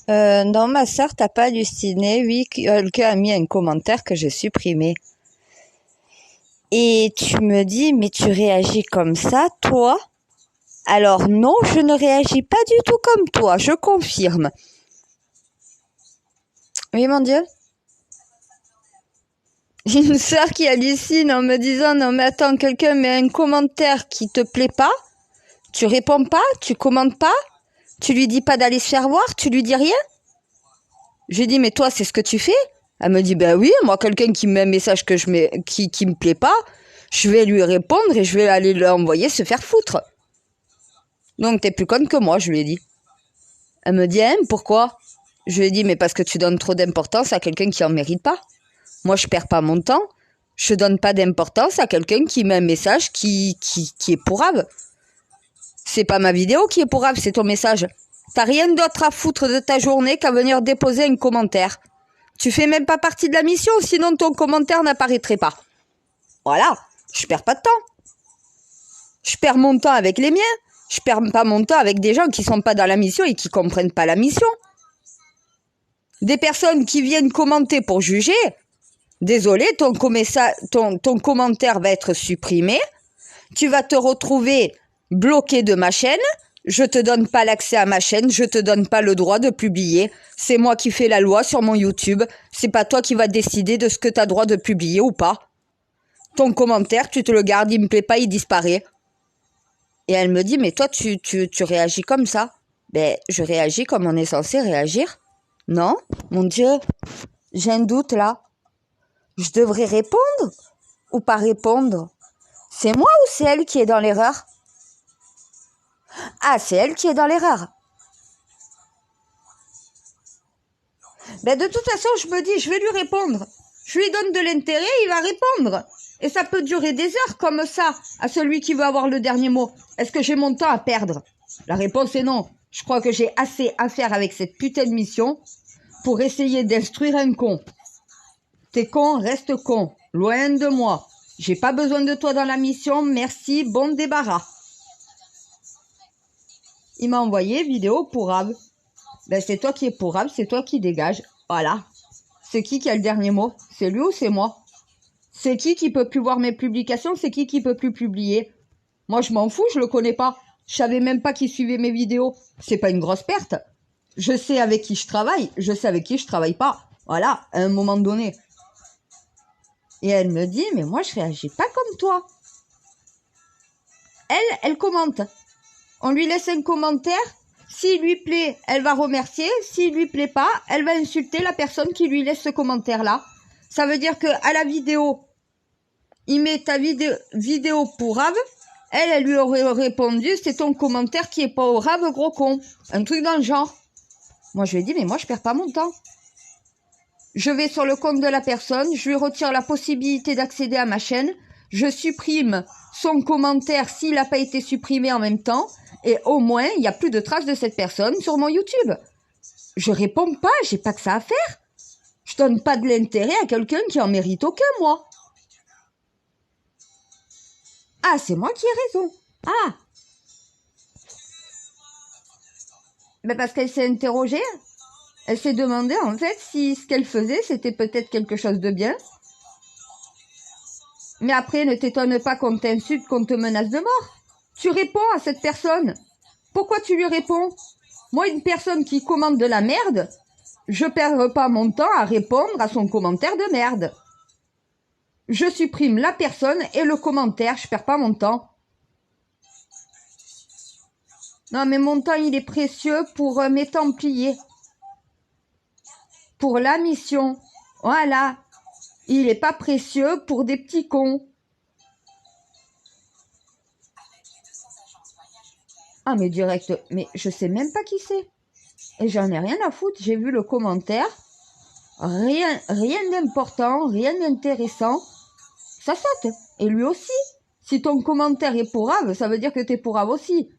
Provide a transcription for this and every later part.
Non, ma sœur, t'as pas halluciné. Oui, quelqu'un a mis un commentaire que j'ai supprimé. Et tu me dis, mais tu réagis comme ça, toi? Alors non, je ne réagis pas du tout comme toi, je confirme. Oui, mon Dieu. Une sœur qui hallucine en me disant, non mais attends, quelqu'un met un commentaire qui te plaît pas, tu réponds pas, tu commentes pas, tu lui dis pas d'aller se faire voir, tu lui dis rien? Je lui dis, mais toi, c'est ce que tu fais? Elle me dit, ben oui, moi, quelqu'un qui me met un message qui me plaît pas, je vais lui répondre et je vais aller l'envoyer se faire foutre. Donc, t'es plus conne que moi, je lui ai dit. Elle me dit, hein, pourquoi? Je lui ai dit, mais parce que tu donnes trop d'importance à quelqu'un qui en mérite pas. Moi, je perds pas mon temps. Je donne pas d'importance à quelqu'un qui met un message qui est pourrave. C'est pas ma vidéo qui est pourrave, c'est ton message. T'as rien d'autre à foutre de ta journée qu'à venir déposer un commentaire. Tu fais même pas partie de la mission, sinon ton commentaire n'apparaîtrait pas. Voilà, je perds pas de temps. Je perds mon temps avec les miens. Je perds pas mon temps avec des gens qui sont pas dans la mission et qui comprennent pas la mission. Des personnes qui viennent commenter pour juger. Désolé, ton commentaire va être supprimé. Tu vas te retrouver bloqué de ma chaîne. Je te donne pas l'accès à ma chaîne, je te donne pas le droit de publier. C'est moi qui fais la loi sur mon YouTube. C'est pas toi qui vas décider de ce que tu as droit de publier ou pas. Ton commentaire, tu te le gardes, il me plaît pas, il disparaît. Et elle me dit, mais toi, tu réagis comme ça. Ben, je réagis comme on est censé réagir. Non, mon Dieu, j'ai un doute là. Je devrais répondre ou pas répondre? C'est moi ou c'est elle qui est dans l'erreur? Ah, c'est elle qui est dans l'erreur. Ben, de toute façon, je me dis, je vais lui répondre. Je lui donne de l'intérêt, il va répondre. Et ça peut durer des heures comme ça, à celui qui veut avoir le dernier mot. Est-ce que j'ai mon temps à perdre? La réponse est non. Je crois que j'ai assez à faire avec cette putain de mission pour essayer d'instruire un con. T'es con, reste con. Loin de moi. J'ai pas besoin de toi dans la mission, merci, bon débarras. Il m'a envoyé vidéo pourrave. Ben, c'est toi qui es pourrave, c'est toi qui dégage. Voilà. C'est qui a le dernier mot? C'est lui ou c'est moi? C'est qui peut plus voir mes publications? C'est qui peut plus publier? Moi, je m'en fous, je le connais pas. Je savais même pas qui suivait mes vidéos. C'est pas une grosse perte. Je sais avec qui je travaille, je sais avec qui je travaille pas. Voilà, à un moment donné. Et elle me dit, mais moi, je réagis pas comme toi. Elle commente. On lui laisse un commentaire. S'il lui plaît, elle va remercier. S'il lui plaît pas, elle va insulter la personne qui lui laisse ce commentaire-là. Ça veut dire que à la vidéo, il met ta vidéo pourrave. Elle lui aurait répondu, c'est ton commentaire qui est pas pourrave, gros con. Un truc dans le genre. Moi, je lui ai dit, mais moi, je perds pas mon temps. Je vais sur le compte de la personne, je lui retire la possibilité d'accéder à ma chaîne, je supprime son commentaire s'il n'a pas été supprimé en même temps, et au moins, il n'y a plus de traces de cette personne sur mon YouTube. Je réponds pas, j'ai pas que ça à faire. Je donne pas de l'intérêt à quelqu'un qui en mérite aucun, moi. Ah, c'est moi qui ai raison. Ah. Ben parce qu'elle s'est interrogée. Elle s'est demandé, en fait, si ce qu'elle faisait, c'était peut-être quelque chose de bien. Mais après, ne t'étonne pas qu'on t'insulte, qu'on te menace de mort. Tu réponds à cette personne. Pourquoi tu lui réponds? Moi, une personne qui commente de la merde, je perds pas mon temps à répondre à son commentaire de merde. Je supprime la personne et le commentaire, je perds pas mon temps. Non, mais mon temps, il est précieux pour mes Templiers. Pour la mission. Voilà. Il est pas précieux pour des petits cons. Ah, mais direct, mais je sais même pas qui c'est. Et j'en ai rien à foutre, j'ai vu le commentaire. Rien d'important, rien d'intéressant. Ça saute. Et lui aussi. Si ton commentaire est pourrave, ça veut dire que t'es pourrave aussi.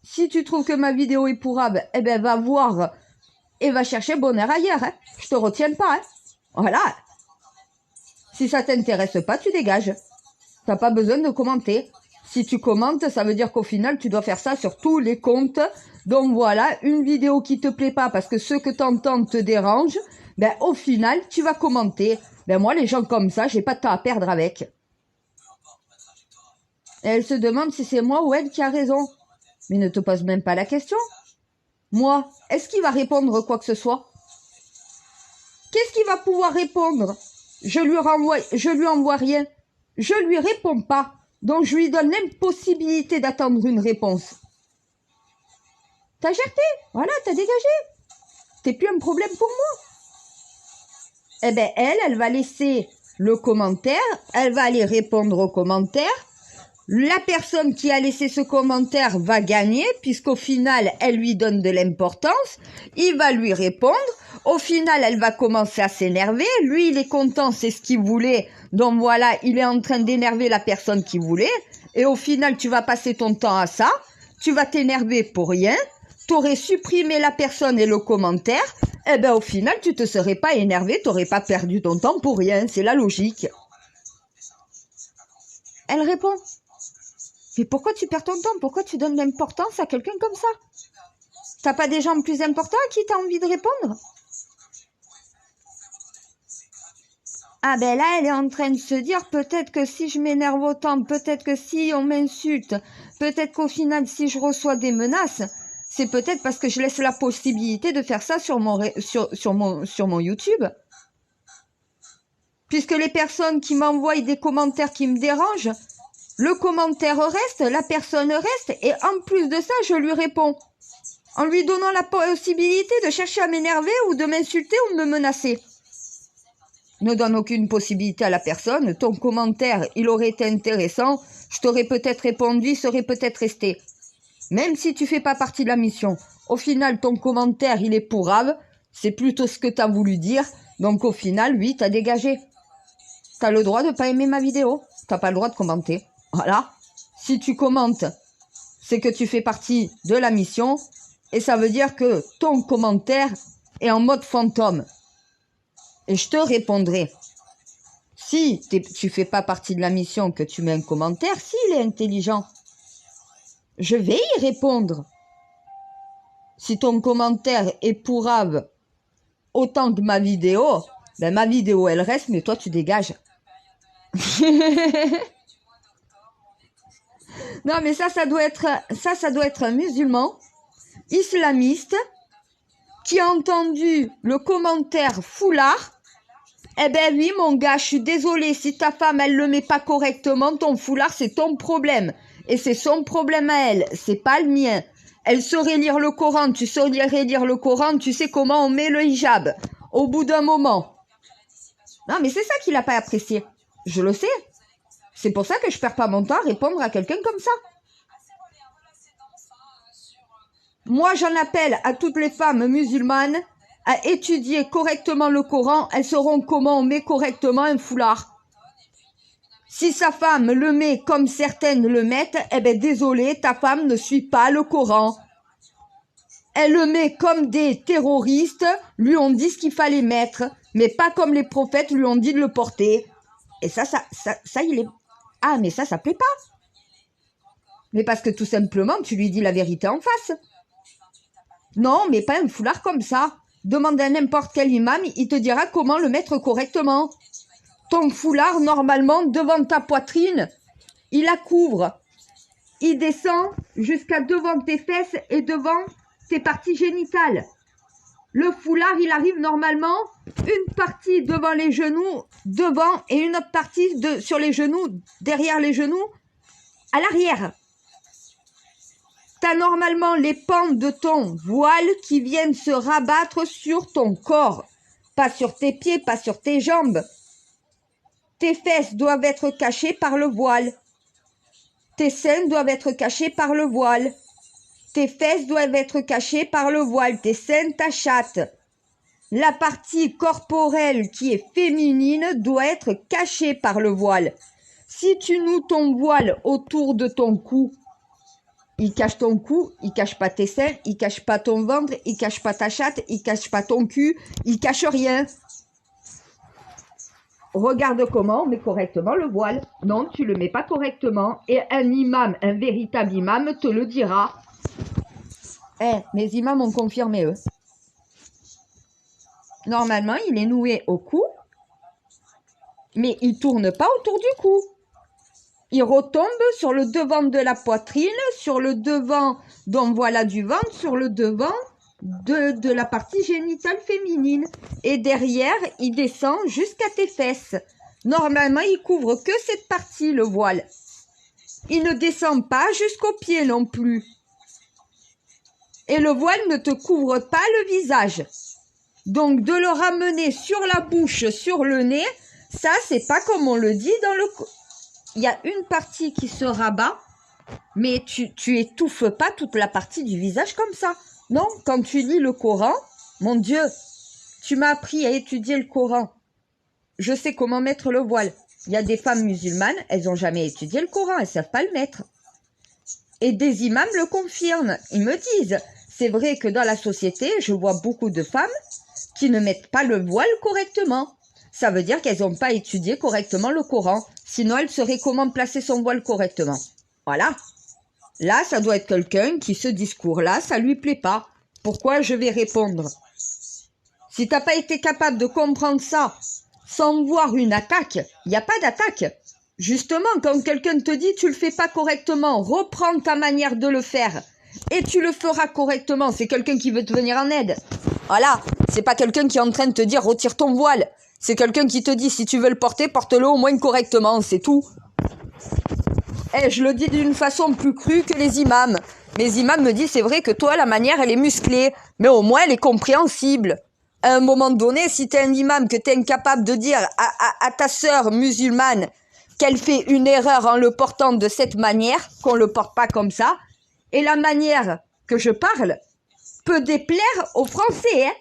Si tu trouves que ma vidéo est pourrave, eh ben va voir et va chercher bonheur ailleurs. Hein. Je te retiens pas. Hein. Voilà. Si ça t'intéresse pas, tu dégages. T'as pas besoin de commenter. Si tu commentes, ça veut dire qu'au final, tu dois faire ça sur tous les comptes. Donc voilà, une vidéo qui te plaît pas parce que ce que tu entends te dérange, ben au final, tu vas commenter. Ben moi, les gens comme ça, j'ai pas de temps à perdre avec. Et elle se demande si c'est moi ou elle qui a raison. Mais ne te pose même pas la question. Moi, est-ce qu'il va répondre quoi que ce soit? Qu'est-ce qu'il va pouvoir répondre? Je lui envoie rien. Je lui réponds pas. Donc je lui donne l'impossibilité d'attendre une réponse. T'as gerté, voilà, t'as dégagé. T'es plus un problème pour moi. Eh ben elle va laisser le commentaire, elle va aller répondre au commentaire. La personne qui a laissé ce commentaire va gagner, puisqu'au final, elle lui donne de l'importance. Il va lui répondre. Au final, elle va commencer à s'énerver. Lui, il est content, c'est ce qu'il voulait. Donc voilà, il est en train d'énerver la personne qu'il voulait. Et au final, tu vas passer ton temps à ça. Tu vas t'énerver pour rien. Tu aurais supprimé la personne et le commentaire. Eh ben, au final, tu te serais pas énervé. Tu n'aurais pas perdu ton temps pour rien. C'est la logique. Elle répond. Mais pourquoi tu perds ton temps? Pourquoi tu donnes l'importance à quelqu'un comme ça? T'as pas des gens plus importants à qui t'as envie de répondre? Ah ben là, elle est en train de se dire, peut-être que si je m'énerve autant, peut-être que si on m'insulte, peut-être qu'au final, si je reçois des menaces, c'est peut-être parce que je laisse la possibilité de faire ça sur mon YouTube. Puisque les personnes qui m'envoient des commentaires qui me dérangent, le commentaire reste, la personne reste, et en plus de ça, je lui réponds. En lui donnant la possibilité de chercher à m'énerver ou de m'insulter ou de me menacer. Ne donne aucune possibilité à la personne. Ton commentaire, il aurait été intéressant. Je t'aurais peut-être répondu, il serait peut-être resté. Même si tu fais pas partie de la mission. Au final, ton commentaire, il est pourrave. C'est plutôt ce que tu as voulu dire. Donc au final, oui, tu as dégagé. Tu as le droit de pas aimer ma vidéo. Tu n'as pas le droit de commenter. Voilà. Si tu commentes, c'est que tu fais partie de la mission. Et ça veut dire que ton commentaire est en mode fantôme. Et je te répondrai. Si tu fais pas partie de la mission, que tu mets un commentaire, s'il est intelligent, je vais y répondre. Si ton commentaire est pourrave autant que ma vidéo, ben ma vidéo elle reste, mais toi tu dégages. Non mais ça doit être un musulman islamiste qui a entendu le commentaire foulard. Eh ben oui mon gars, je suis désolée, si ta femme elle le met pas correctement, ton foulard c'est ton problème. Et c'est son problème à elle, c'est pas le mien. Elle saurait lire le Coran, tu saurais lire le Coran, tu sais comment on met le hijab. Au bout d'un moment. Non mais c'est ça qu'il a pas apprécié. Je le sais. C'est pour ça que je perds pas mon temps à répondre à quelqu'un comme ça. Moi j'en appelle à toutes les femmes musulmanes à étudier correctement le Coran, elles sauront comment on met correctement un foulard. Si sa femme le met comme certaines le mettent, eh ben désolé, ta femme ne suit pas le Coran. Elle le met comme des terroristes lui ont dit ce qu'il fallait mettre, mais pas comme les prophètes lui ont dit de le porter. Et ça il est... Ah, mais ça plaît pas. Mais parce que tout simplement, tu lui dis la vérité en face. Non, mais pas un foulard comme ça. Demande à n'importe quel imam, il te dira comment le mettre correctement. Ton foulard, normalement, devant ta poitrine, il la couvre. Il descend jusqu'à devant tes fesses et devant tes parties génitales. Le foulard, il arrive normalement une partie devant les genoux, devant, et une autre partie sur les genoux, derrière les genoux, à l'arrière. T'as normalement les pans de ton voile qui viennent se rabattre sur ton corps. Pas sur tes pieds, pas sur tes jambes. Tes fesses doivent être cachées par le voile. Tes seins doivent être cachés par le voile. Tes fesses doivent être cachées par le voile. Tes seins, ta chatte. La partie corporelle qui est féminine doit être cachée par le voile. Si tu noues ton voile autour de ton cou, il cache ton cou, il cache pas tes seins, il cache pas ton ventre, il cache pas ta chatte, il cache pas ton cul, il cache rien. regarde comment on met correctement le voile. Non, tu le mets pas correctement. Et un imam, un véritable imam, te le dira. Mes imams ont confirmé, eux. Normalement, il est noué au cou, mais il tourne pas autour du cou. Il retombe sur le devant de la poitrine, sur le devant, donc voilà, du ventre, sur le devant de la partie génitale féminine. Et derrière, il descend jusqu'à tes fesses. Normalement, il couvre que cette partie, le voile. Il ne descend pas jusqu'aux pieds non plus. Et le voile ne te couvre pas le visage. Donc, de le ramener sur la bouche, sur le nez, ça, c'est pas comme on le dit dans le... Il y a une partie qui se rabat, mais tu étouffes pas toute la partie du visage comme ça. Non, quand tu lis le Coran, mon Dieu, tu m'as appris à étudier le Coran. Je sais comment mettre le voile. Il y a des femmes musulmanes, elles n'ont jamais étudié le Coran, elles savent pas le mettre. Et des imams le confirment. Ils me disent, c'est vrai que dans la société, je vois beaucoup de femmes qui ne mettent pas le voile correctement. Ça veut dire qu'elles n'ont pas étudié correctement le Coran. Sinon, elles sauraient comment placer son voile correctement. Voilà. Là, ça doit être quelqu'un qui, ce discours-là, ça lui plaît pas. Pourquoi je vais répondre? Si t'as pas été capable de comprendre ça sans voir une attaque, il n'y a pas d'attaque. Justement, quand quelqu'un te dit tu le fais pas correctement, reprends ta manière de le faire et tu le feras correctement. C'est quelqu'un qui veut te venir en aide. Voilà. C'est pas quelqu'un qui est en train de te dire retire ton voile. C'est quelqu'un qui te dit si tu veux le porter, porte-le au moins correctement. C'est tout. Je le dis d'une façon plus crue que les imams. Les imams me disent, c'est vrai que toi, la manière, elle est musclée, mais au moins, elle est compréhensible. À un moment donné, si tu es un imam, que tu es incapable de dire à ta sœur musulmane qu'elle fait une erreur en le portant de cette manière, qu'on le porte pas comme ça, et la manière que je parle peut déplaire aux Français, hein.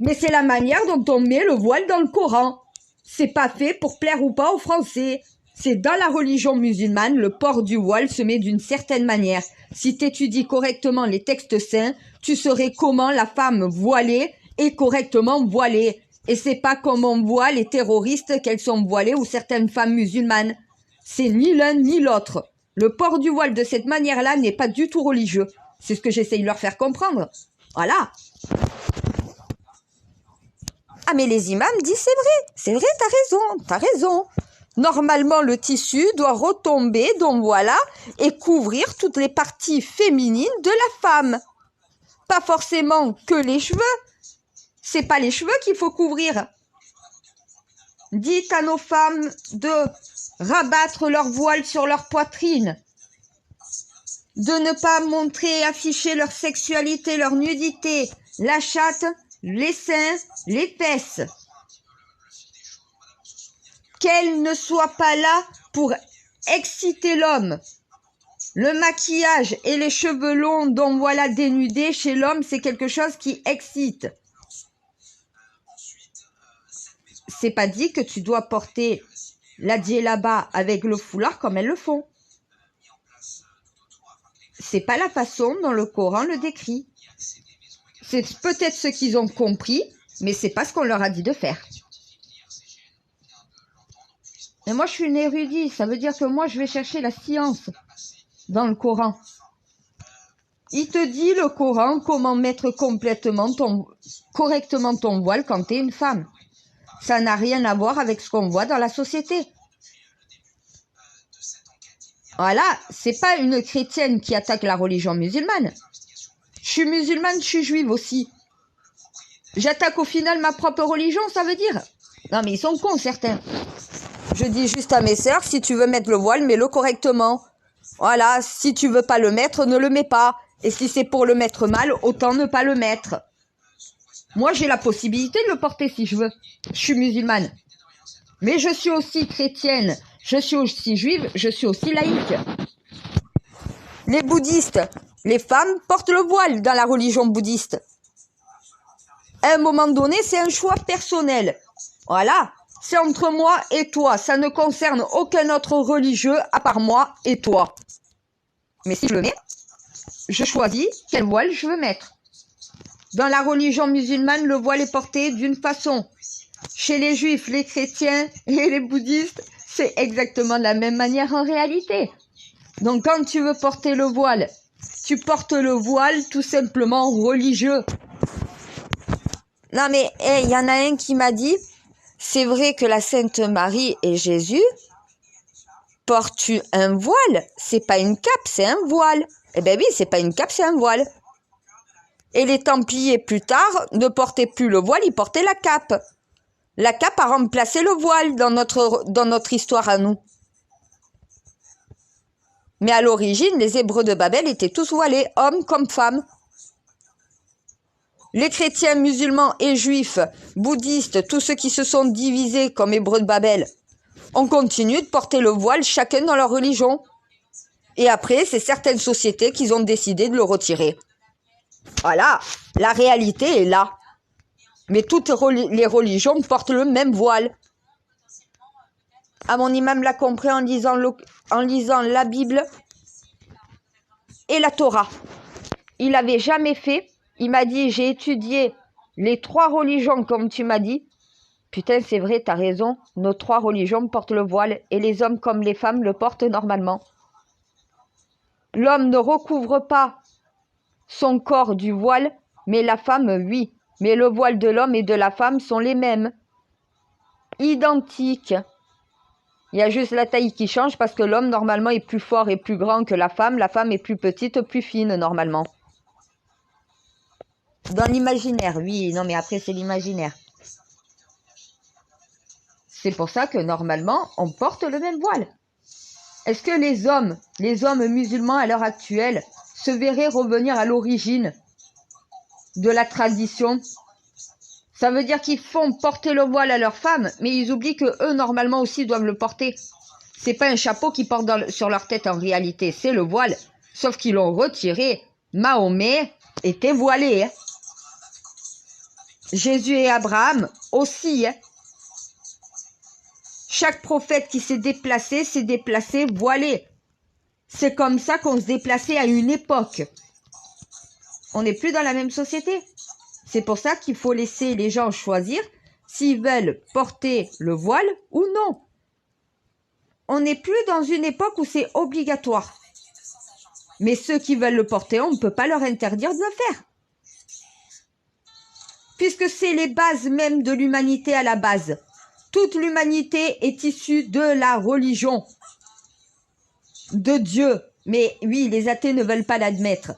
Mais c'est la manière dont on met le voile dans le Coran. C'est pas fait pour plaire ou pas aux Français. C'est dans la religion musulmane, le port du voile se met d'une certaine manière. Si tu étudies correctement les textes saints, tu saurais comment la femme voilée est correctement voilée. Et c'est pas comme on voit les terroristes qu'elles sont voilées ou certaines femmes musulmanes. C'est ni l'un ni l'autre. Le port du voile de cette manière-là n'est pas du tout religieux. C'est ce que j'essaye de leur faire comprendre. Voilà. Ah mais les imams disent c'est vrai, t'as raison. Normalement, le tissu doit retomber, donc voilà, et couvrir toutes les parties féminines de la femme. Pas forcément que les cheveux. C'est pas les cheveux qu'il faut couvrir. Dites à nos femmes de rabattre leur voile sur leur poitrine, de ne pas montrer, afficher leur sexualité, leur nudité, la chatte, les seins, les fesses. Qu'elle ne soit pas là pour exciter l'homme. Le maquillage et les cheveux longs, donc voilà, dénudés chez l'homme, c'est quelque chose qui excite. C'est pas dit que tu dois porter la djellaba avec le foulard comme elles le font. C'est pas la façon dont le Coran le décrit. C'est peut-être ce qu'ils ont compris, mais c'est pas ce qu'on leur a dit de faire. Et moi, je suis une érudite. Ça veut dire que moi, je vais chercher la science dans le Coran. Il te dit, le Coran, comment mettre correctement ton voile quand tu es une femme. Ça n'a rien à voir avec ce qu'on voit dans la société. Voilà, c'est pas une chrétienne qui attaque la religion musulmane. Je suis musulmane, je suis juive aussi. J'attaque au final ma propre religion, ça veut dire. Non mais ils sont cons certains. Je dis juste à mes sœurs, si tu veux mettre le voile, mets-le correctement. Voilà, si tu veux pas le mettre, ne le mets pas. Et si c'est pour le mettre mal, autant ne pas le mettre. Moi, j'ai la possibilité de le porter si je veux. Je suis musulmane. Mais je suis aussi chrétienne, je suis aussi juive, je suis aussi laïque. Les bouddhistes, les femmes portent le voile dans la religion bouddhiste. À un moment donné, c'est un choix personnel. Voilà. C'est entre moi et toi. Ça ne concerne aucun autre religieux à part moi et toi. Mais si je le mets, je choisis quel voile je veux mettre. Dans la religion musulmane, le voile est porté d'une façon. Chez les juifs, les chrétiens et les bouddhistes, c'est exactement de la même manière en réalité. Donc quand tu veux porter le voile, tu portes le voile tout simplement religieux. Non mais, il y en a un qui m'a dit, c'est vrai que la Sainte Marie et Jésus portent un voile, c'est pas une cape, c'est un voile. Eh ben oui, c'est pas une cape, c'est un voile. Et les Templiers, plus tard, ne portaient plus le voile, ils portaient la cape. La cape a remplacé le voile dans notre histoire à nous. Mais à l'origine, les Hébreux de Babel étaient tous voilés, hommes comme femmes. Les chrétiens, musulmans et juifs, bouddhistes, tous ceux qui se sont divisés comme Hébreux de Babel, ont continué de porter le voile, chacun dans leur religion. Et après, c'est certaines sociétés qui ont décidé de le retirer. Voilà, la réalité est là. Mais toutes les religions portent le même voile. Ah, mon imam l'a compris en lisant la Bible et la Torah. Il n'avait jamais fait. Il m'a dit, j'ai étudié les 3 religions comme tu m'as dit. Putain, c'est vrai, t'as raison. Nos 3 religions portent le voile et les hommes comme les femmes le portent normalement. L'homme ne recouvre pas son corps du voile, mais la femme, oui. Mais le voile de l'homme et de la femme sont les mêmes. Identiques. Il y a juste la taille qui change parce que l'homme, normalement, est plus fort et plus grand que la femme. La femme est plus petite, plus fine, normalement. Dans l'imaginaire, oui. Non, mais après, c'est l'imaginaire. C'est pour ça que, normalement, on porte le même voile. Est-ce que les hommes musulmans à l'heure actuelle, se verraient revenir à l'origine de la tradition? Ça veut dire qu'ils font porter le voile à leurs femmes, mais ils oublient que eux normalement aussi doivent le porter. C'est pas un chapeau qu'ils portent sur leur tête en réalité, c'est le voile. Sauf qu'ils l'ont retiré. Mahomet était voilé. Hein. Jésus et Abraham aussi. Hein. Chaque prophète qui s'est déplacé voilé. C'est comme ça qu'on se déplaçait à une époque. On n'est plus dans la même société. C'est pour ça qu'il faut laisser les gens choisir s'ils veulent porter le voile ou non. On n'est plus dans une époque où c'est obligatoire. Mais ceux qui veulent le porter, on ne peut pas leur interdire de le faire. Puisque c'est les bases même de l'humanité à la base. Toute l'humanité est issue de la religion, de Dieu. Mais oui, les athées ne veulent pas l'admettre.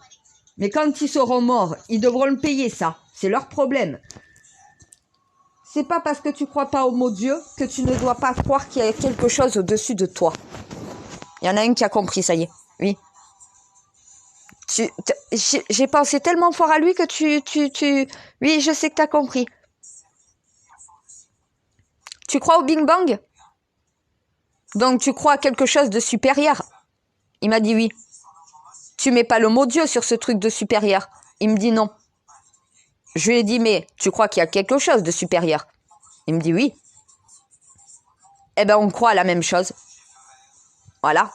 Mais quand ils seront morts, ils devront le payer, ça. C'est leur problème. C'est pas parce que tu crois pas au mot Dieu que tu ne dois pas croire qu'il y a quelque chose au-dessus de toi. Il y en a un qui a compris, ça y est. Oui. J'ai pensé tellement fort à lui que Oui, je sais que tu as compris. Tu crois au Big Bang? Donc tu crois à quelque chose de supérieur? Il m'a dit oui. Tu mets pas le mot Dieu sur ce truc de supérieur? Il me dit non. Je lui ai dit, mais tu crois qu'il y a quelque chose de supérieur? Il me dit oui. Eh ben, on croit à la même chose. Voilà.